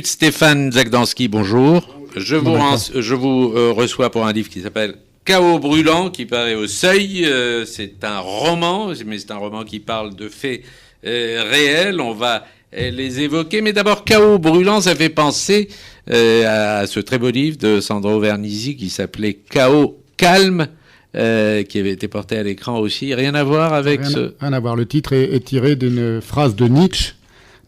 Stéphane Zagdanski, bonjour. Je vous reçois pour un livre qui s'appelle Chaos brûlant, qui paraît au Seuil. C'est un roman, mais c'est un roman qui parle de faits réels. On va les évoquer. Mais d'abord, Chaos brûlant, ça fait penser à ce très beau livre de Sandro Vernisi qui s'appelait Chaos calme, qui avait été porté à l'écran aussi. Rien à voir avec Rien à voir. Le titre est tiré d'une phrase de Nietzsche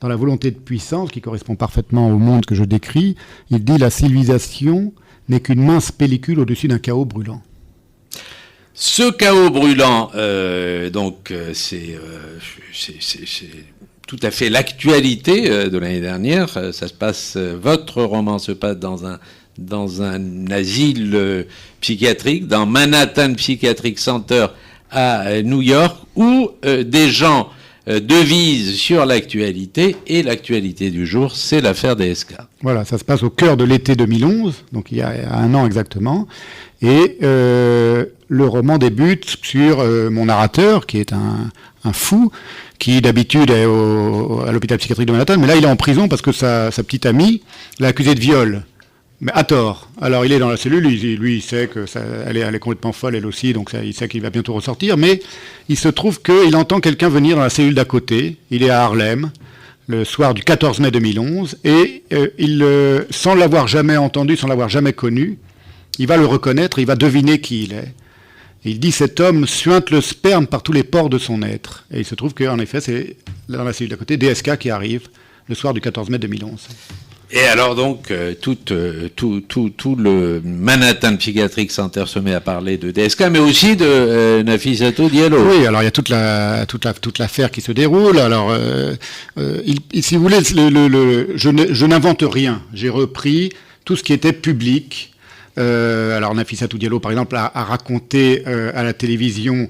dans La volonté de puissance, qui correspond parfaitement au monde que je décris. Il dit « La civilisation n'est qu'une mince pellicule au-dessus d'un chaos brûlant ». Ce chaos brûlant, c'est tout à fait l'actualité de l'année dernière. Ça se passe, votre roman se passe dans un asile psychiatrique, dans Manhattan Psychiatric Center à New York, où des gens devisent sur l'actualité, et l'actualité du jour, c'est l'affaire DSK. Voilà, ça se passe au cœur de l'été 2011, donc il y a un an exactement, et le roman débute sur mon narrateur, qui est un fou, qui d'habitude est à l'hôpital psychiatrique de Manhattan, mais là il est en prison parce que sa petite amie l'a accusé de viol. Mais à tort. Alors il est dans la cellule, lui il sait que elle est complètement folle elle aussi, donc il sait qu'il va bientôt ressortir, mais il se trouve qu'il entend quelqu'un venir dans la cellule d'à côté. Il est à Harlem, le soir du 14 mai 2011, et sans l'avoir jamais entendu, sans l'avoir jamais connu, il va le reconnaître, il va deviner qui il est. Et il dit, cet homme suinte le sperme par tous les pores de son être. Et il se trouve qu'en effet, c'est dans la cellule d'à côté, DSK qui arrive le soir du 14 mai 2011. Et alors donc, tout le Manhattan Psychiatric Center se met à parler de DSK, mais aussi de Nafissatou Diallo. Oui, alors il y a toute l'affaire qui se déroule. Alors, si vous voulez, je n'invente rien. J'ai repris tout ce qui était public. Alors Nafissatou Diallo, par exemple, a raconté à la télévision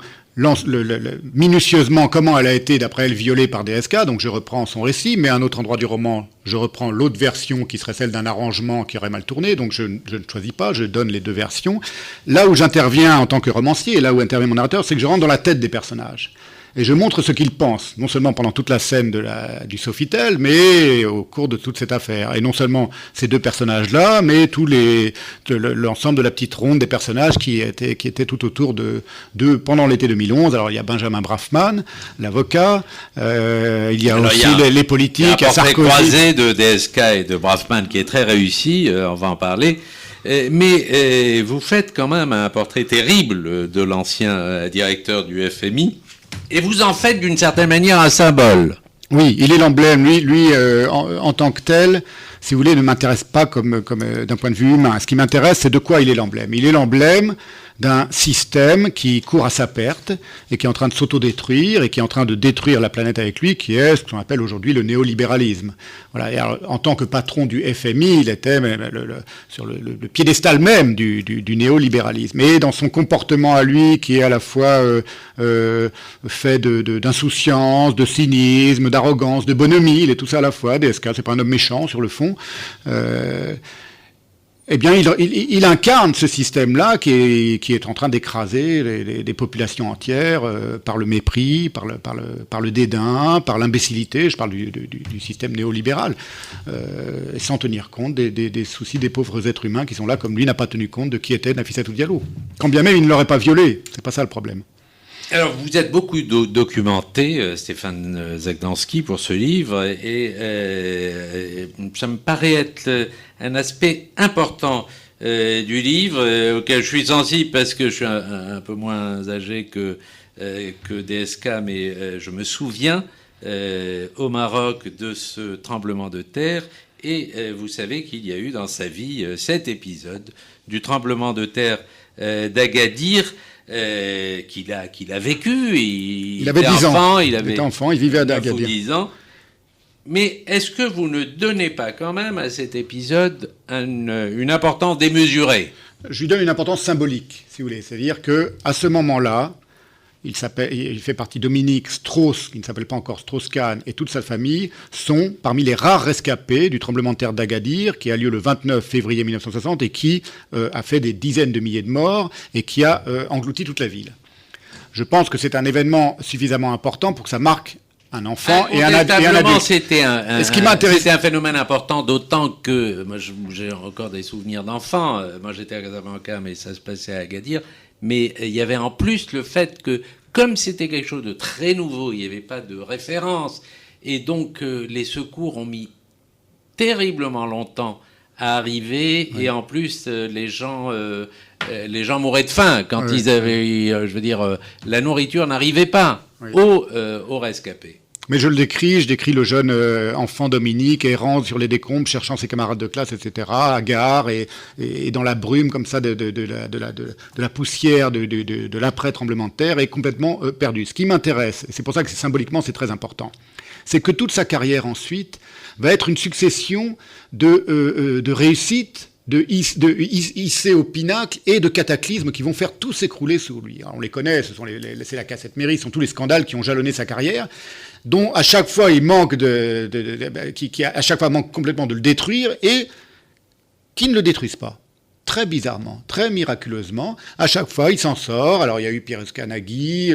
minutieusement comment elle a été, d'après elle, violée par DSK, donc je reprends son récit, mais à un autre endroit du roman, je reprends l'autre version qui serait celle d'un arrangement qui aurait mal tourné, donc je ne choisis pas, je donne les deux versions. Là où j'interviens en tant que romancier, et là où intervient mon narrateur, c'est que je rentre dans la tête des personnages. Et je montre ce qu'ils pensent, non seulement pendant toute la scène du Sofitel, mais au cours de toute cette affaire. Et non seulement ces deux personnages-là, mais l'ensemble de la petite ronde des personnages qui étaient tout autour de pendant l'été 2011. Alors il y a Benjamin Brafman, l'avocat, il y a aussi les politiques. Il y a un portrait croisé de DSK et de Brafman qui est très réussi, on va en parler. Mais vous faites quand même un portrait terrible de l'ancien directeur du FMI. Et vous en faites d'une certaine manière un symbole. Oui, il est l'emblème. Lui en tant que tel, si vous voulez, ne m'intéresse pas comme d'un point de vue humain. Ce qui m'intéresse, c'est de quoi il est l'emblème. Il est l'emblème d'un système qui court à sa perte et qui est en train de s'autodétruire et qui est en train de détruire la planète avec lui, qui est ce qu'on appelle aujourd'hui le néolibéralisme. Voilà. Et alors, en tant que patron du FMI, il était sur le piédestal même du néolibéralisme. Et dans son comportement à lui, qui est à la fois fait d'insouciance, de cynisme, d'arrogance, de bonhomie, il est tout ça à la fois. DSK, c'est pas un homme méchant sur le fond. Eh bien, il incarne ce système-là qui est en train d'écraser des populations entières par le mépris, par le dédain, par l'imbécilité. Je parle du système néolibéral, sans tenir compte des soucis des pauvres êtres humains qui sont là, comme lui n'a pas tenu compte de qui était Nafissatou Diallo. Quand bien même il ne l'aurait pas violé, c'est pas ça le problème. Alors, vous êtes beaucoup documenté, Stéphane Zagdanski, pour ce livre, et ça me paraît être un aspect important du livre, auquel je suis sensible parce que je suis un peu moins âgé que DSK, mais je me souviens au Maroc de ce tremblement de terre, et vous savez qu'il y a eu dans sa vie 7 épisodes du tremblement de terre d'Agadir, qu'il a vécu. Il avait 10 ans. Il était enfant, il vivait à Agadir. 10 ans. Mais est-ce que vous ne donnez pas quand même à cet épisode une importance démesurée ? Je lui donne une importance symbolique, si vous voulez. C'est-à-dire qu'à ce moment-là, il fait partie Dominique Strauss, qui ne s'appelle pas encore Strauss-Kahn, et toute sa famille sont parmi les rares rescapés du tremblement de terre d'Agadir, qui a lieu le 29 février 1960 et qui a fait des dizaines de milliers de morts et qui a englouti toute la ville. Je pense que c'est un événement suffisamment important pour que ça marque un enfant et un adulte. C'était un phénomène important, d'autant que moi j'ai encore des souvenirs d'enfants. Moi j'étais à Casablanca, mais ça se passait à Agadir. Mais il y avait en plus le fait que, comme c'était quelque chose de très nouveau, il n'y avait pas de référence, et donc les secours ont mis terriblement longtemps à arriver, et en plus les gens mouraient de faim quand ils avaient, la nourriture n'arrivait pas aux rescapés. Mais je décris le jeune enfant Dominique errant sur les décombres, cherchant ses camarades de classe, etc., à gare et dans la brume comme ça de la poussière de l'après-tremblement de terre, et complètement perdu. Ce qui m'intéresse, et c'est pour ça que symboliquement c'est très important, c'est que toute sa carrière ensuite va être une succession de réussites, de hisser au pinacle et de cataclysmes qui vont faire tout s'écrouler sous lui. Alors on les connaît, c'est la cassette Méry, ce sont tous les scandales qui ont jalonné sa carrière, dont à chaque fois il manque qui à chaque fois manque complètement de le détruire, et qui ne le détruisent pas. Très bizarrement, très miraculeusement, à chaque fois, il s'en sort. Alors, il y a eu Pierre Escanaghi,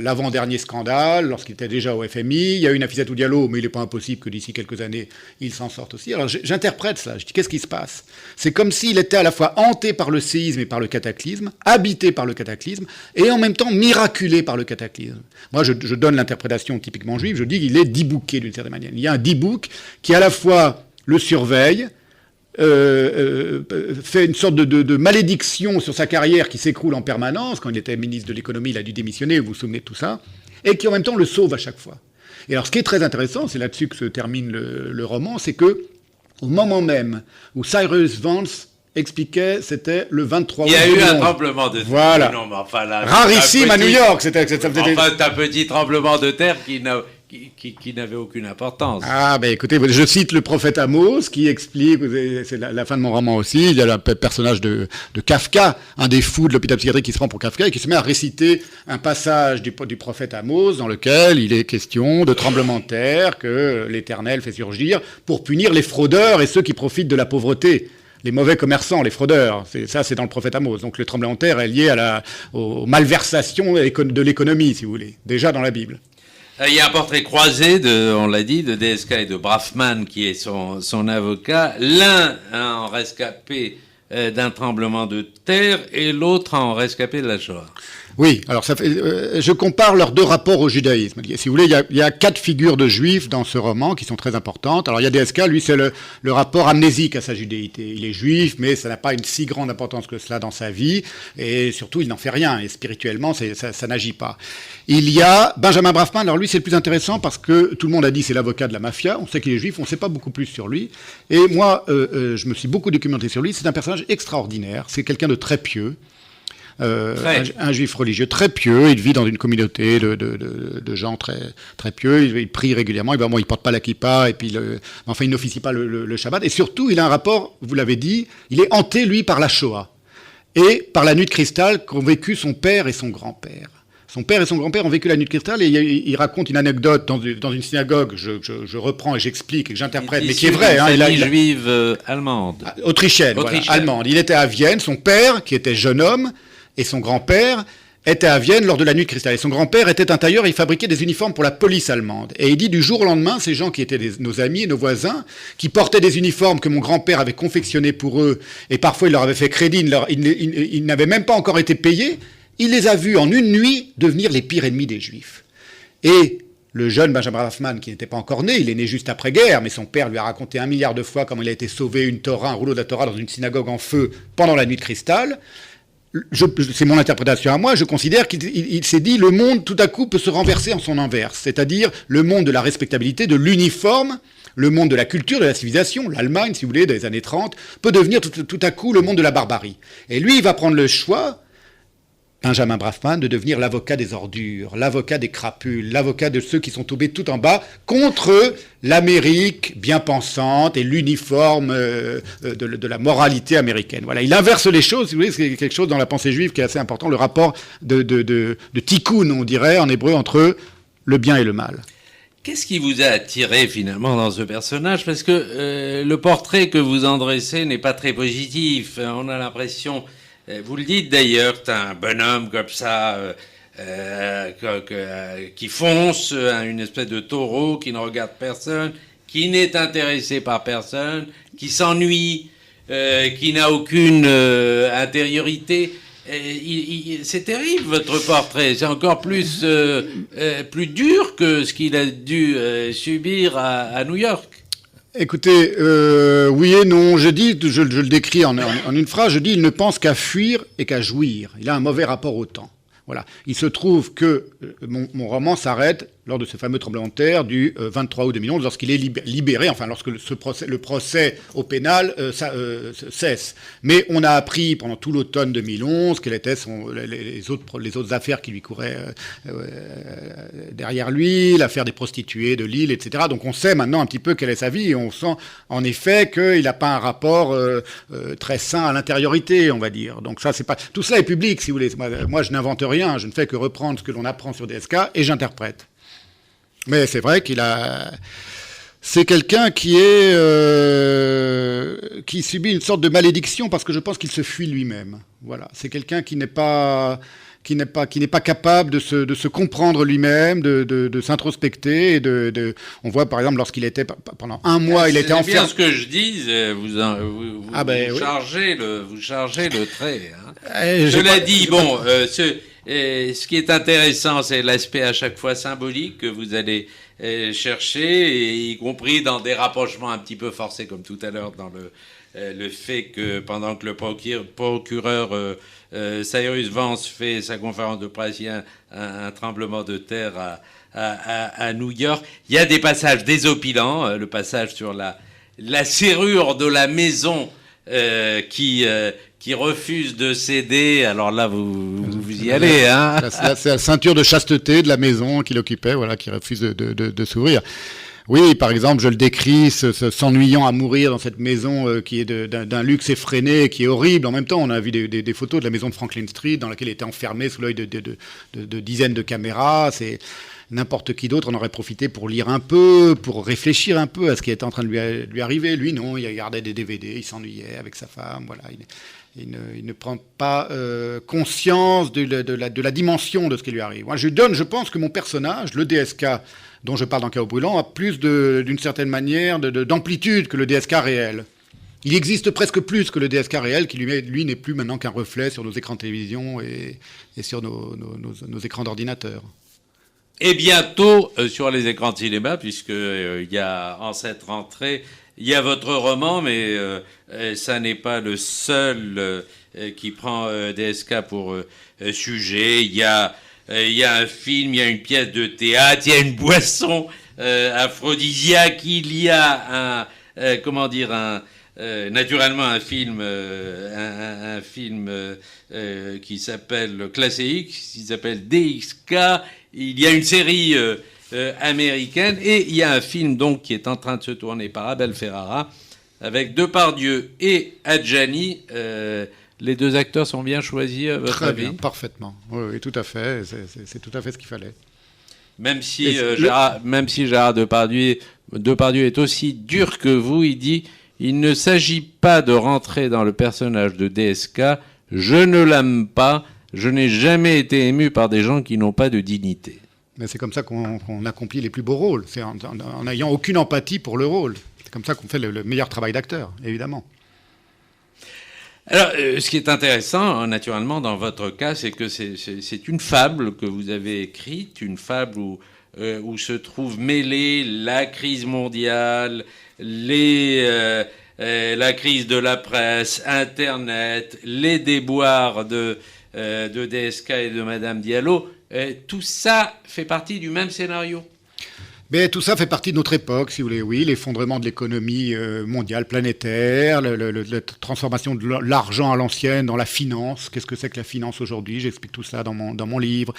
l'avant-dernier scandale, lorsqu'il était déjà au FMI. Il y a eu Nafissatou Diallo, mais il n'est pas impossible que d'ici quelques années, il s'en sorte aussi. Alors, j'interprète cela. Je dis, qu'est-ce qui se passe? C'est comme s'il était à la fois hanté par le séisme et par le cataclysme, habité par le cataclysme, et en même temps miraculé par le cataclysme. Moi, je donne l'interprétation typiquement juive. Je dis qu'il est dibouqué d'une certaine manière. Il y a un dibouk qui, à la fois, le surveille, fait une sorte de malédiction sur sa carrière qui s'écroule en permanence. Quand il était ministre de l'économie, il a dû démissionner, vous vous souvenez de tout ça, et qui en même temps le sauve à chaque fois. Et alors ce qui est très intéressant, c'est là-dessus que se termine le roman, c'est que au moment même où Cyrus Vance expliquait, c'était le 23 août. Il y a eu un tremblement de terre. Voilà. Non, mais enfin, là, rarissime à New York. Enfin, un petit tremblement de terre qui n'avait aucune importance. Ah, ben écoutez, je cite le prophète Amos qui explique, c'est la fin de mon roman aussi, il y a le personnage de Kafka, un des fous de l'hôpital psychiatrique qui se prend pour Kafka et qui se met à réciter un passage du prophète Amos dans lequel il est question de tremblement de terre que l'Éternel fait surgir pour punir les fraudeurs et ceux qui profitent de la pauvreté. Les mauvais commerçants, les fraudeurs, c'est dans le prophète Amos. Donc le tremblement de terre est lié aux malversations de l'économie, si vous voulez, déjà dans la Bible. Il y a un portrait croisé, on l'a dit, de DSK et de Braffman, qui est son avocat. L'un en rescapé d'un tremblement de terre et l'autre en rescapé de la Shoah. Oui, alors je compare leurs deux rapports au judaïsme. Si vous voulez, il y a 4 figures de juifs dans ce roman qui sont très importantes. Alors il y a DSK, lui c'est le rapport amnésique à sa judéité. Il est juif, mais ça n'a pas une si grande importance que cela dans sa vie, et surtout il n'en fait rien, et spirituellement ça n'agit pas. Il y a Benjamin Braffman, alors lui c'est le plus intéressant parce que tout le monde a dit c'est l'avocat de la mafia, on sait qu'il est juif, on ne sait pas beaucoup plus sur lui, et moi je me suis beaucoup documenté sur lui, c'est un personnage extraordinaire, c'est quelqu'un de très pieux. Un juif religieux très pieux, il vit dans une communauté de gens très, très pieux, il prie régulièrement, et il porte pas la kippa, et puis enfin il n'officie pas le Shabbat, et surtout il a un rapport, vous l'avez dit, il est hanté lui par la Shoah, et par la nuit de cristal qu'ont vécu son père et son grand-père. Son père et son grand-père ont vécu la nuit de cristal, et il raconte une anecdote dans une synagogue, je reprends et j'explique et que j'interprète, mais qui est vrai. Une famille juive allemande. Autrichienne, voilà, allemande. Il était à Vienne, son père, qui était jeune homme, et son grand-père était à Vienne lors de la nuit de cristal. Et son grand-père était un tailleur, il fabriquait des uniformes pour la police allemande. Et il dit du jour au lendemain, ces gens qui étaient nos amis et nos voisins, qui portaient des uniformes que mon grand-père avait confectionnés pour eux, et parfois il leur avait fait crédit, ils n'avaient même pas encore été payés, il les a vus en une nuit devenir les pires ennemis des Juifs. Et le jeune Benjamin Braffman, qui n'était pas encore né, il est né juste après-guerre, mais son père lui a raconté 1 milliard de fois comment il a été sauvé un rouleau de la Torah dans une synagogue en feu pendant la nuit de cristal. C'est mon interprétation à moi, je considère qu'il s'est dit le monde tout à coup peut se renverser en son inverse, c'est-à-dire le monde de la respectabilité, de l'uniforme, le monde de la culture, de la civilisation, l'Allemagne si vous voulez, des années 30, peut devenir tout à coup le monde de la barbarie. Et lui il va prendre le choix, Benjamin Braffman, de devenir l'avocat des ordures, l'avocat des crapules, l'avocat de ceux qui sont tombés tout en bas contre l'Amérique bien pensante et l'uniforme de la moralité américaine. Voilà, il inverse les choses, si vous voulez, c'est quelque chose dans la pensée juive qui est assez important, le rapport de tikkun, on dirait en hébreu, entre le bien et le mal. Qu'est-ce qui vous a attiré finalement dans ce personnage? Parce que le portrait que vous en dressez n'est pas très positif. On a l'impression... Vous le dites d'ailleurs, c'est un bonhomme comme ça, qui fonce, une espèce de taureau qui ne regarde personne, qui n'est intéressé par personne, qui s'ennuie, qui n'a aucune intériorité. C'est terrible, votre portrait. C'est encore plus dur que ce qu'il a dû subir à New York. Écoutez, oui et non. Je le décris en une phrase. Je dis, il ne pense qu'à fuir et qu'à jouir. Il a un mauvais rapport au temps. Voilà. Il se trouve que mon roman s'arrête lors de ce fameux tremblement de terre du 23 août 2011, lorsqu'il est libéré, enfin lorsque le procès au pénal cesse. Mais on a appris pendant tout l'automne 2011 quelles étaient les autres affaires qui lui couraient derrière lui, l'affaire des prostituées de Lille, etc. Donc on sait maintenant un petit peu quelle est sa vie, et on sent en effet qu'il n'a pas un rapport très sain à l'intériorité, on va dire. Donc ça, c'est pas... Tout cela est public, si vous voulez. Moi, je n'invente rien, je ne fais que reprendre ce que l'on apprend sur DSK et j'interprète. Mais c'est vrai c'est quelqu'un qui subit une sorte de malédiction parce que je pense qu'il se fuit lui-même. Voilà. C'est quelqu'un qui n'est pas capable de se comprendre lui-même, de s'introspecter. On voit par exemple lorsqu'il était pendant un mois, il était enfermé. C'est bien ce que je dis. Vous chargez le trait. Hein. Cela dit, bon, ce qui est intéressant, c'est l'aspect à chaque fois symbolique que vous allez chercher, y compris dans des rapprochements un petit peu forcés, comme tout à l'heure, dans le fait que pendant que le procureur Cyrus Vance fait sa conférence de presse, il y a un tremblement de terre à New York. Il y a des passages désopilants, le passage sur la serrure de la maison qui refuse de céder. Alors là, vous y allez, hein. C'est la ceinture de chasteté de la maison qu'il occupait, voilà, qui refuse de s'ouvrir. Oui, par exemple, je le décris, s'ennuyant à mourir dans cette maison qui est d'un luxe effréné, qui est horrible. En même temps, on a vu des photos de la maison de Franklin Street, dans laquelle il était enfermé sous l'œil de dizaines de caméras. C'est n'importe qui d'autre en aurait profité pour lire un peu, pour réfléchir un peu à ce qui était en train de lui arriver. Lui, non, il regardait des DVD, il s'ennuyait avec sa femme, voilà. Il ne prend pas conscience de la dimension de ce qui lui arrive. Moi, je pense que mon personnage, le DSK, dont je parle dans Chaos Brûlant, a plus d'une certaine manière d'amplitude que le DSK réel. Il existe presque plus que le DSK réel, qui lui n'est plus maintenant qu'un reflet sur nos écrans de télévision et sur nos écrans d'ordinateur. Et bientôt sur les écrans de cinéma, puisque il y a en cette rentrée, il y a votre roman, mais ça n'est pas le seul qui prend DSK pour sujet. Il y a un film, il y a une pièce de théâtre, il y a une boisson aphrodisiaque, il y a naturellement un film qui s'appelle Classe X, qui s'appelle DXK. Il y a une série américaine et il y a un film donc qui est en train de se tourner par Abel Ferrara avec Depardieu et Adjani. Les deux acteurs sont bien choisis, à votre avis ? Très bien, parfaitement. Oui, tout à fait. C'est tout à fait ce qu'il fallait. Même si Gérard Depardieu est aussi dur que vous, il dit « Il ne s'agit pas de rentrer dans le personnage de DSK. Je ne l'aime pas. Je n'ai jamais été ému par des gens qui n'ont pas de dignité. » Mais c'est comme ça qu'on accomplit les plus beaux rôles. C'est en n'ayant aucune empathie pour le rôle. C'est comme ça qu'on fait le meilleur travail d'acteur, évidemment. Alors, ce qui est intéressant, naturellement, dans votre cas, c'est que c'est une fable que vous avez écrite, une fable où se trouve mêlée la crise mondiale, la crise de la presse, Internet, les déboires de DSK et de Madame Diallo. Tout ça fait partie du même scénario. Mais tout ça fait partie de notre époque, si vous voulez, oui, l'effondrement de l'économie mondiale, planétaire, la transformation de l'argent à l'ancienne dans la finance. Qu'est-ce que c'est que la finance aujourd'hui ? J'explique tout ça dans mon livre.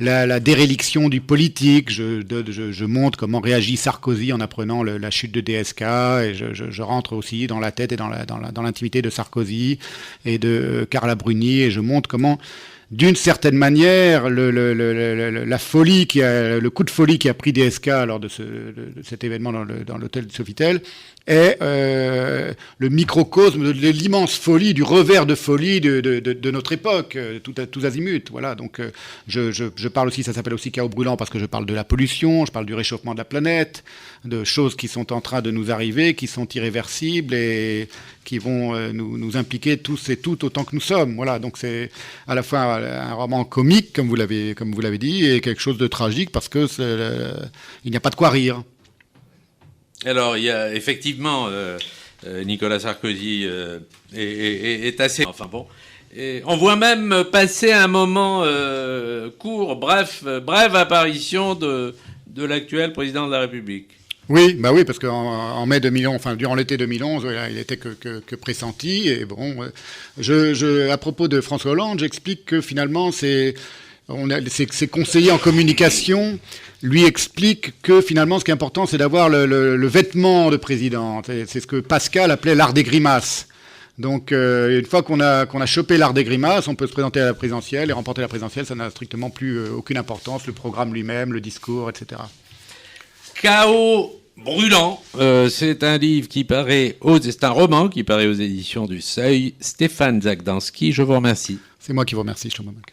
La déréliction du politique. Je montre comment réagit Sarkozy en apprenant la chute de DSK, et je rentre aussi dans la tête et dans l'intimité de Sarkozy et de Carla Bruni, et je montre comment, d'une certaine manière, la folie le coup de folie qui a pris DSK lors de cet événement dans l'hôtel de Sofitel est le microcosme de l'immense folie, du revers de folie de notre époque, tous azimuts. Voilà, donc je parle aussi, ça s'appelle aussi chaos brûlant parce que je parle de la pollution, je parle du réchauffement de la planète, de choses qui sont en train de nous arriver, qui sont irréversibles et qui vont nous impliquer tous et toutes autant que nous sommes. Voilà, donc c'est à la fois un roman comique, comme vous l'avez dit, et quelque chose de tragique parce que il n'y a pas de quoi rire. Alors, il y a effectivement, Nicolas Sarkozy est assez... Enfin bon, et on voit même passer un moment court, brève apparition de l'actuel président de la République. Oui, bah oui, parce qu'en mai 2011, enfin durant l'été 2011, il était que pressenti. Et bon, à propos de François Hollande, j'explique que finalement ses conseillers en communication lui expliquent que finalement ce qui est important, c'est d'avoir le vêtement de président. C'est ce que Pascal appelait l'art des grimaces. Donc une fois qu'on a chopé l'art des grimaces, on peut se présenter à la présidentielle et remporter la présidentielle. Ça n'a strictement plus aucune importance, le programme lui-même, le discours, etc. Chaos brûlant, c'est un livre c'est un roman qui paraît aux éditions du Seuil. Stéphane Zagdanski, je vous remercie. C'est moi qui vous remercie, Jean-Marc.